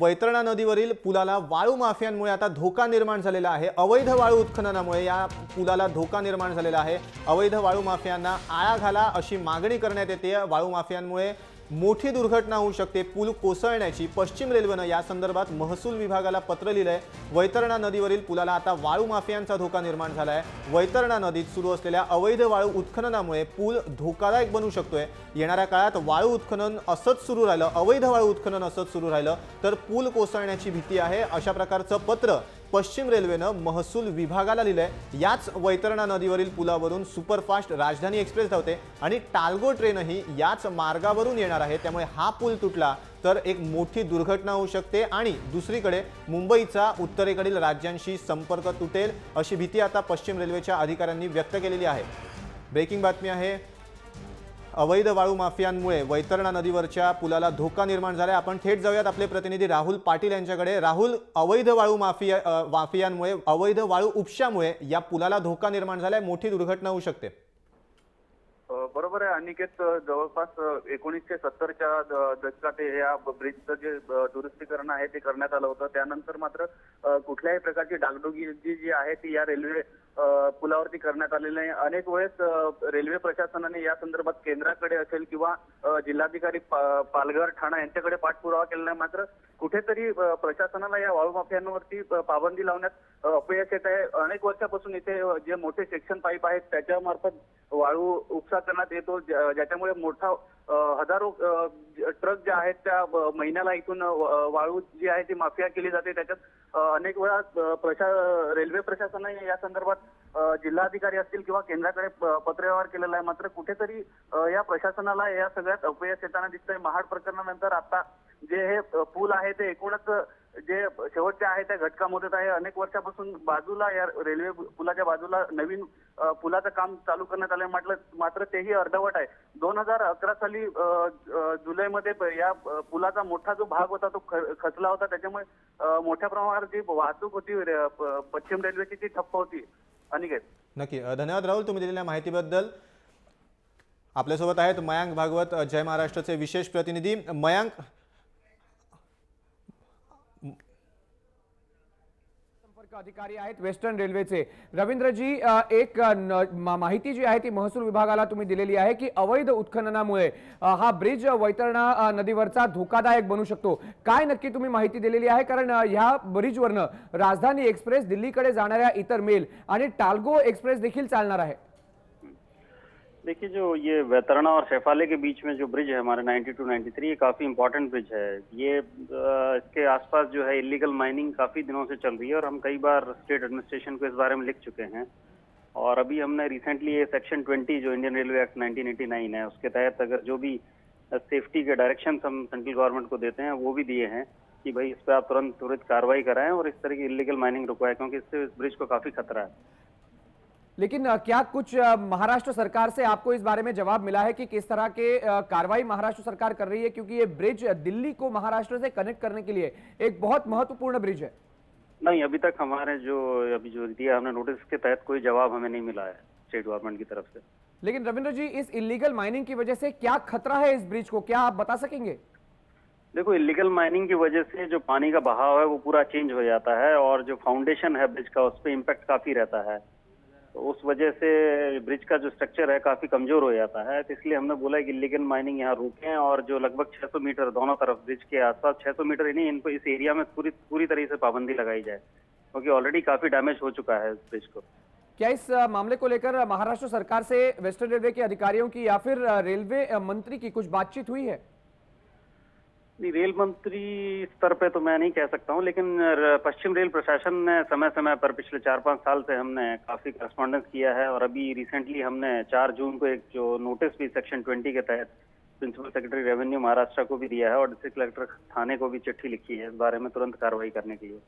वैतरणा नदीवरील पुलाला वाळू माफियांमुळे आता धोका निर्माण झालेला आहे। अवैध वाळू उत्खननामुळे या पुलाला धोका निर्माण झालेला आहे। अवैध वाळू माफियांना आळा घाला अशी मागणी करण्यात येते। वाळू माफियांमुळे मोठी दुर्घटना होऊ शकते। पूल कोसळण्याची पश्चिम रेल्वेनं या संदर्भात महसूल विभागाला पत्र लिहिलंय। वैतरणा नदीवरील पुलाला आता वाळू माफियांचा धोका निर्माण झालाय। वैतरणा नदीत सुरू असलेल्या अवैध वाळू उत्खननामुळे पूल धोकादायक बनू शकतोय। येणाऱ्या काळात वाळू उत्खनन असंच सुरू राहिलं, अवैध वाळू उत्खनन असंच सुरू राहिलं तर पूल कोसळण्याची भीती आहे। अशा प्रकारचं पत्र पश्चिम रेल्वेनं महसूल विभागाला लिहिलंय। याच वैतरणा नदीवरील पुलावरून सुपरफास्ट राजधानी एक्सप्रेस धावते आणि टाल्गो ट्रेनही याच मार्गावरून येणार आहे। त्यामुळे हा पूल तुटला तर एक मोठी दुर्घटना होऊ शकते आणि दुसरीकडे मुंबईचा उत्तरेकडील राज्यांशी संपर्क तुटेल अशी भीती आता पश्चिम रेल्वेच्या अधिकाऱ्यांनी व्यक्त केलेली आहे। ब्रेकिंग बातमी आहे। अवैध वाळू माफियांमुळे वैतरणा नदीवरच्या पुलाला धोका निर्माण झालाय। आपण थेट जाऊयात आपले प्रतिनिधी राहुल पाटील यांच्याकडे। राहुल, अवैध वाळू माफियांमुळे अवैध वाळू उपशामुळे या पुलाला धोका निर्माण झालाय, मोठी दुर्घटना होऊ शकते। बरोबर आहे अनिकेत, जवळपास 1970च्या दशकात या ब्रिजचं जे दुरुस्तीकरण आहे ते करण्यात आलं होतं। त्यानंतर मात्र कुठल्याही प्रकारची डागडुजी जी आहे ती या रेल्वे पुलावरती करण्यात आलेली नाही। अनेक वेळेस रेल्वे प्रशासनाने या संदर्भात केंद्राकडे असेल किंवा जिल्हाधिकारी पालघर ठाणा यांच्याकडे पाठपुरावा केला नाही, मात्र कुठेतरी प्रशासनाला या वाळू माफियांवरती पाबंदी लावण्यात अपयश येत आहे। अनेक वर्षापासून इथे जे मोठे सेक्शन पाईप आहेत त्याच्या मार्फत वाळू उपसा करण्यात येतो, ज्याच्यामुळे मोठा हजारो ट्रक जे आहेत त्या महिन्याला इथून वाळू जी आहे ती माफिया केली जाते। त्याच्यात अनेक वेळा रेल्वे प्रशासनाने या संदर्भात जिल्हाधिकारी असतील किंवा केंद्राकडे पत्रव्यवहार केलेला आहे, मात्र कुठेतरी या प्रशासनाला या सगळ्यात अपयश येताना दिसतंय। महाड प्रकरणानंतर आता जे हे पूल आहे ते एकूणच जे शेवटचे आहे त्या घटकामध्ये आहे। अनेक वर्षापासून बाजूला या रेल्वे पुलाच्या बाजूला नवीन पुलाचं काम चालू करण्यात आलं, मात्र तेही अर्धवट आहे। 2011 साली जुलैमध्ये या पुलाचा मोठा जो भाग होता तो खचला होता, त्याच्यामुळे मोठ्या प्रमाणावर जी वाहतूक होती पश्चिम रेल्वेची ती ठप्प होती। अनिकेत, नक्की धन्यवाद राहुल तुम्ही दिलेल्या माहितीबद्दल। आपल्यासोबत आहेत मयांक भागवत, जय महाराष्ट्राचे विशेष प्रतिनिधी। मयांक, अधिकारी आहेत वेस्टर्न रेल्वेचे रवींद्रजी, एक माहिती जी आहे ती महसूल विभागाला तुम्ही दिलेली आहे की अवैध उत्खननामुळे हा ब्रिज वैतरणा नदीवरचा धोकादायक बनू शकतो। काय नक्की तुम्ही माहिती दिलेली आहे, कारण ह्या ब्रिजवरनं राजधानी एक्सप्रेस, दिल्लीकडे जाणाऱ्या इतर मेल आणि टाल्गो एक्सप्रेस देखील चालणार आहे। देखिए, जो ये वैतरणा और शेफाले के बीच में जो ब्रिज है हमारे 92-93, ये काफ़ी इम्पोर्टेंट ब्रिज है। ये इसके आसपास जो है इलीगल माइनिंग काफ़ी दिनों से चल रही है और हम कई बार स्टेट एडमिनिस्ट्रेशन को इस बारे में लिख चुके हैं। और अभी हमने रिसेंटली ये सेक्शन 20 जो इंडियन रेलवे एक्ट 1989 है उसके तहत अगर जो भी सेफ्टी के डायरेक्शन हम सेंट्रल गवर्नमेंट को देते हैं वो भी दिए हैं कि भाई इस पर आप त्वरित कार्रवाई कराएं और इस तरह की इलीगल माइनिंग रुकवाएं, क्योंकि इससे इस ब्रिज को काफ़ी खतरा है। लेकिन क्या कुछ महाराष्ट्र सरकार से आपको इस बारे में जवाब मिला है कि किस तरह के कार्रवाई महाराष्ट्र सरकार कर रही है, क्योंकि ये ब्रिज दिल्ली को महाराष्ट्र से कनेक्ट करने के लिए एक बहुत महत्वपूर्ण ब्रिज है? नहीं, अभी तक हमारे जो दिया हमने नोटिस के तहत कोई जवाब हमें नहीं मिला है स्टेट गवर्नमेंट की तरफ से। लेकिन रविंद्र जी, इस इलीगल माइनिंग की वजह से क्या खतरा है इस ब्रिज को, क्या आप बता सकेंगे? देखो, इलीगल माइनिंग की वजह से जो पानी का बहाव है वो पूरा चेंज हो जाता है और जो फाउंडेशन है ब्रिज का उस पर इम्पैक्ट काफी रहता है। तो उस वजह से ब्रिज का जो स्ट्रक्चर है काफी कमजोर हो जाता है। तो इसलिए हमने बोला कि इलीगल माइनिंग यहाँ रोकें और जो लगभग 600 मीटर दोनों तरफ ब्रिज के आसपास 600 मीटर ही नहीं, इनको इस एरिया में पूरी तरह से पाबंदी लगाई जाए, क्योंकि ऑलरेडी काफी डैमेज हो चुका है इस ब्रिज को। क्या इस मामले को लेकर महाराष्ट्र सरकार से वेस्टर्न रेलवे के अधिकारियों की या फिर रेलवे मंत्री की कुछ बातचीत हुई है? नहीं, रेल मंत्री स्तर पे तो मैं नहीं कह सकता हूं, लेकिन पश्चिम रेल प्रशासन ने समय समय पर पिछले 4-5 साल से हमने काफी करस्पॉन्डेंस किया है और अभी रिसेंटली हमने 4 जून को एक जो नोटिस भी सेक्शन 20 के तहत प्रिंसिपल सेक्रेटरी रेवेन्यू महाराष्ट्र को भी दिया है और डिस्ट्रिक्ट कलेक्टर थाने को भी चिट्ठी लिखी है इस बारे में तुरंत कार्रवाई करने के लिए।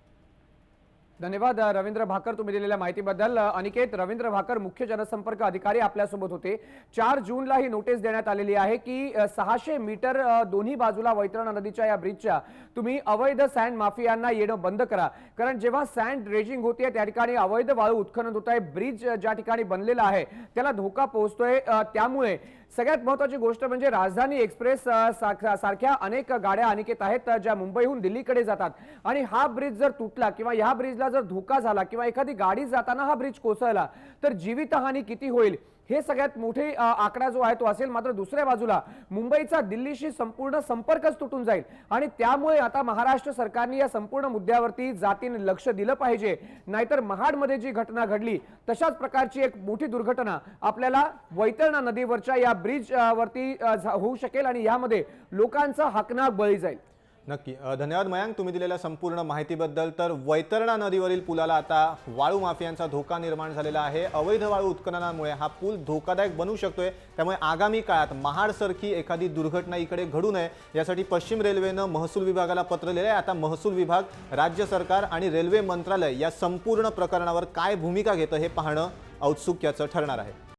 धन्यवाद रवींद्र भाकर, तुम्ही दिलेल्या माहितीबद्दल। अनिकेत, रवींद्र भाकर मुख्य जनसंपर्क अधिकारी आपल्यासोबत होते। 4 जूनला ही नोटीस देण्यात आलेली आहे की 600 मीटर दोन्ही बाजूला वैतरणा नदीच्या या ब्रिजच्या तुम्ही अवैध सँड माफियांना येणं बंद करा, कारण जेव्हा सँड ड्रेजिंग होते त्या ठिकाणी अवैध वाळू उत्खनन होत आहे, ब्रिज ज्या ठिकाणी बनलेला आहे त्याला धोका पोहोचतोय, त्यामुळे सगळ्यात महत्त्वाची गोष्ट म्हणजे राजधानी एक्सप्रेस सारख्या अनेक गाड्या अनिकेत आहेत ज्या मुंबईहून दिल्लीकडे जातात आणि हा ब्रिज जर तुटला किंवा या ब्रिजला जर धोका झाला किंवा एखादी गाडी जाताना हा ब्रिज कोसळला तर जीवितहानी किती होईल हे सगळ्यात मोठे आकडा जो आहे तो असेल। मात्र दुसऱ्या बाजूला मुंबईचा दिल्लीशी संपूर्ण संपर्कच तुटून जाईल आणि त्यामुळे आता महाराष्ट्र सरकारने या संपूर्ण मुद्द्यावरती जातीने लक्ष दिलं पाहिजे, नाहीतर महाडमध्ये जी घटना घडली तशाच प्रकारची एक मोठी दुर्घटना आपल्याला वैतरणा नदीवरच्या या ब्रिज वरती होऊ शकेल आणि यामध्ये लोकांचा हाकनाक बळी जाईल। नक्की धन्यवाद मयांक, तुम्ही दिलेल्या संपूर्ण माहितीबद्दल। तर वैतरणा नदीवरील पुलाला आता वाळू माफियांचा धोका निर्माण झालेला आहे। अवैध वाळू उत्खननामुळे हा पूल धोकादायक बनू शकतोय, त्यामुळे आगामी काळात महाडसारखी एखादी दुर्घटना इकडे घडू नये यासाठी पश्चिम रेल्वेनं महसूल विभागाला पत्र लिहिलं आहे। आता महसूल विभाग, राज्य सरकार आणि रेल्वे मंत्रालय या संपूर्ण प्रकरणावर काय भूमिका घेतं हे पाहणं औत्सुक्याचं ठरणार आहे।